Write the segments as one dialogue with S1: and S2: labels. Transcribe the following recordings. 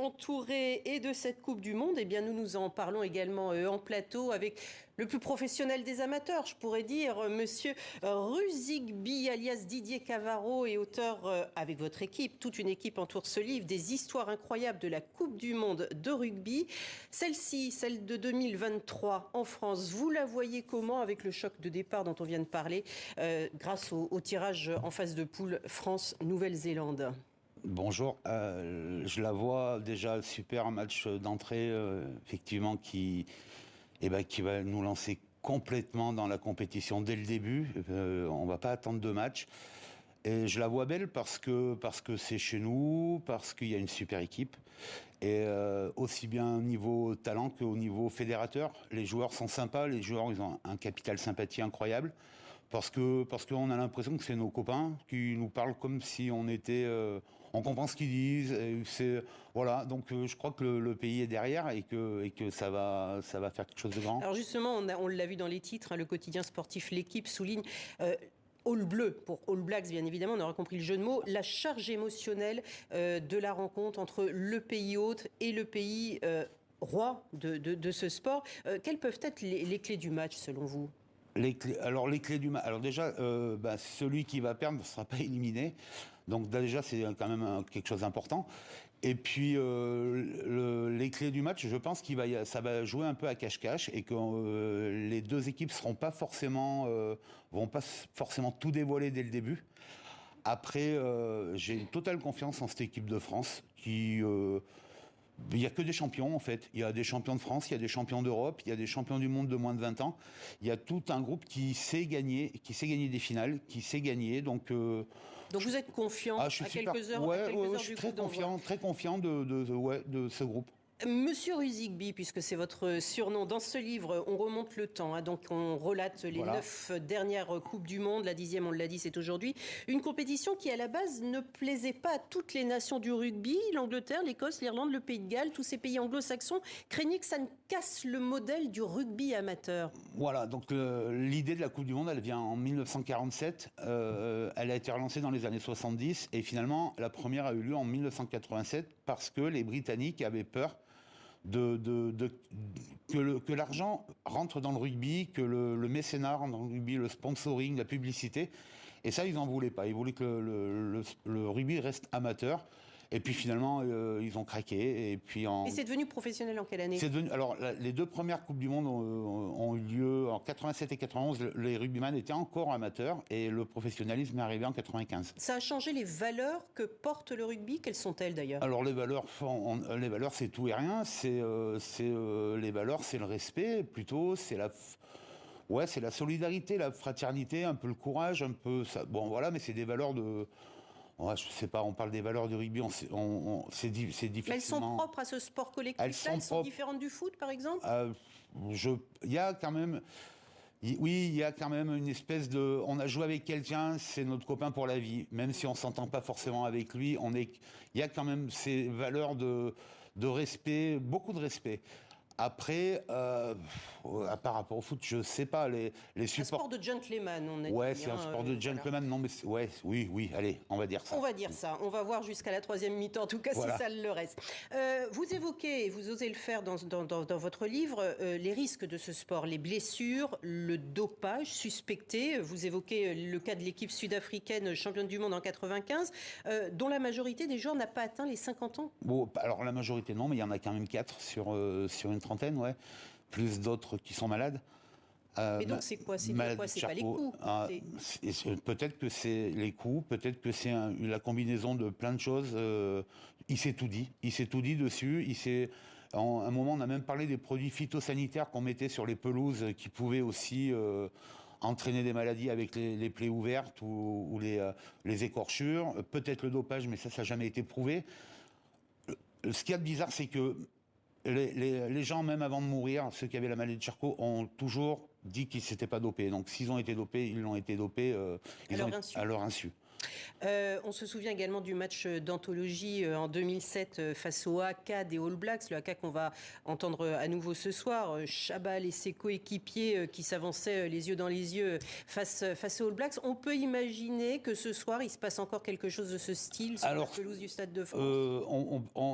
S1: entouré et de cette Coupe du Monde, eh bien nous nous en parlons également en plateau avec le plus professionnel des amateurs, je pourrais dire, monsieur Ruzigby, alias Didier Cavaro, et auteur avec votre équipe, toute une équipe entoure ce livre, des histoires incroyables de la Coupe du Monde de rugby. Celle-ci, celle de 2023 en France, vous la voyez comment avec le choc de départ dont on vient de parler, grâce au tirage en phase de poule France-Nouvelle-Zélande?
S2: Bonjour, je la vois déjà super match d'entrée, effectivement, qui va nous lancer complètement dans la compétition dès le début. On va pas attendre 2 matchs. Et je la vois belle parce que c'est chez nous, parce qu'il y a une super équipe. Et aussi bien au niveau talent qu'au niveau fédérateur. Les joueurs sont sympas, les joueurs ils ont un capital sympathie incroyable. Parce qu'on a l'impression que c'est nos copains qui nous parlent comme si on était, on comprend ce qu'ils disent. Voilà. Donc je crois que le pays est derrière et que ça va faire quelque chose de grand.
S1: Alors justement, on l'a vu dans les titres, hein, le quotidien sportif L'équipe souligne All Bleu pour All Blacks, bien évidemment, on aura compris le jeu de mots, la charge émotionnelle de la rencontre entre le pays hôte et le pays roi de ce sport. Quelles peuvent être les clés du match selon vous?
S2: Les clés du match. Alors déjà, celui qui va perdre ne sera pas éliminé. Donc déjà, c'est quand même quelque chose d'important. Et puis les clés du match, je pense ça va jouer un peu à cache-cache et que les deux équipes vont pas forcément tout dévoiler dès le début. Après, j'ai une totale confiance en cette équipe de France qui il n'y a que des champions en fait. Il y a des champions de France, il y a des champions d'Europe, il y a des champions du monde de moins de 20 ans. Il y a tout un groupe qui sait gagner des finales, qui sait gagner. Donc
S1: vous êtes confiant à quelques heures,
S2: je suis très confiant de ce groupe.
S1: Monsieur Ruzigby, puisque c'est votre surnom, dans ce livre, on remonte le temps. Hein, donc, on relate les 9 dernières Coupes du Monde. La 10e, on l'a dit, c'est aujourd'hui. Une compétition qui, à la base, ne plaisait pas à toutes les nations du rugby. L'Angleterre, l'Écosse, l'Irlande, le Pays de Galles, tous ces pays anglo-saxons craignaient que ça ne casse le modèle du rugby amateur.
S2: Voilà, donc l'idée de la Coupe du Monde, elle vient en 1947. Elle a été relancée dans les années 70. Et finalement, la première a eu lieu en 1987 parce que les Britanniques avaient peur que l'argent rentre dans le rugby, que le mécénat rentre dans le rugby, le sponsoring, la publicité. Et ça, ils n'en voulaient pas. Ils voulaient que le rugby reste amateur. Et puis finalement, ils ont craqué. Et
S1: c'est devenu professionnel en quelle année?
S2: Alors, les 2 premières Coupes du Monde ont eu lieu en 87 et 91. Les rugbyman étaient encore amateurs et le professionnalisme est arrivé en 95.
S1: Ça a changé les valeurs que porte le rugby? Quelles sont-elles d'ailleurs?
S2: Alors les valeurs, c'est tout et rien. Les valeurs, c'est le respect plutôt. C'est la solidarité, la fraternité, un peu le courage, un peu ça. Bon voilà, mais c'est des valeurs de. Ouais, je sais pas, on parle des valeurs du rugby, c'est difficilement...
S1: Mais elles sont propres à ce sport collectif. Elles sont différentes du foot, par exemple?
S2: Il y a quand même... Oui, il y a quand même une espèce de... On a joué avec quelqu'un, c'est notre copain pour la vie. Même si on s'entend pas forcément avec lui, il y a quand même ces valeurs de respect, beaucoup de respect. Après, par rapport au foot, je sais pas, les supports...
S1: Un sport de gentleman, on a dit.
S2: Ouais, c'est un sport de gentleman, non mais... Oui, allez, on va dire ça.
S1: On va dire ça, on va voir jusqu'à la 3e mi-temps, en tout cas, voilà. Si ça le reste. Vous évoquez, et vous osez le faire dans votre livre, les risques de ce sport, les blessures, le dopage suspecté. Vous évoquez le cas de l'équipe sud-africaine championne du monde en 95, dont la majorité des joueurs n'a pas atteint les 50 ans.
S2: Bon, alors la majorité non, mais il y en a quand même 4 sur une trentaine, ouais. Plus d'autres qui sont malades.
S1: Mais donc c'est quoi? C'est pas les coups.
S2: Peut-être que c'est les coups, peut-être que c'est la combinaison de plein de choses. Il s'est tout dit dessus. À un moment, on a même parlé des produits phytosanitaires qu'on mettait sur les pelouses qui pouvaient aussi entraîner des maladies avec les plaies ouvertes ou les écorchures. Peut-être le dopage, mais ça n'a jamais été prouvé. Ce qu'il y a de bizarre, c'est que les gens, même avant de mourir, ceux qui avaient la maladie de Charcot, ont toujours dit qu'ils ne s'étaient pas dopés. Donc, s'ils ont été dopés, ils l'ont été dopés à leur insu.
S1: On se souvient également du match d'anthologie en 2007 face au Haka des All Blacks, le Haka qu'on va entendre à nouveau ce soir. Chabal et ses coéquipiers qui s'avançaient les yeux dans les yeux face aux All Blacks. On peut imaginer que ce soir, il se passe encore quelque chose de ce style sur la pelouse du Stade de France.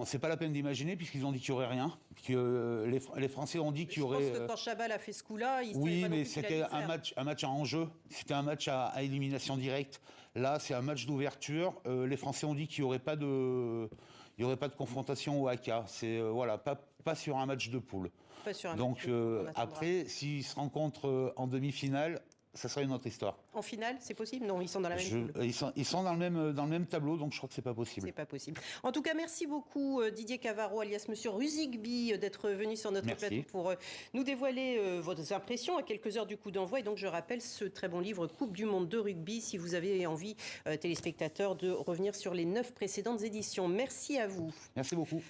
S2: C'est pas la peine d'imaginer puisqu'ils ont dit qu'il n'y aurait rien. Les Français ont dit qu'il y aurait...
S1: Je pense que quand Chabal a fait ce coup-là, il
S2: oui, mais c'était un match à enjeu. C'était un match à élimination directe. Là, c'est un match d'ouverture. Les Français ont dit qu'il n'y aurait pas de confrontation au Haka. C'est voilà, pas sur un match de poule.
S1: Pas sur un
S2: Donc
S1: match
S2: après, s'ils se rencontrent en demi-finale, ça serait une autre histoire.
S1: En finale, c'est possible? Non, ils sont dans la même poule.
S2: Ils sont dans le même tableau, donc je crois que c'est pas possible.
S1: C'est pas possible. En tout cas, merci beaucoup Didier Cavaro, alias Monsieur Ruzigby, d'être venu sur notre plateau pour nous dévoiler vos impressions à quelques heures du coup d'envoi. Et donc, je rappelle ce très bon livre Coupe du Monde de rugby, si vous avez envie, téléspectateurs, de revenir sur les 9 précédentes éditions. Merci à vous.
S2: Merci beaucoup.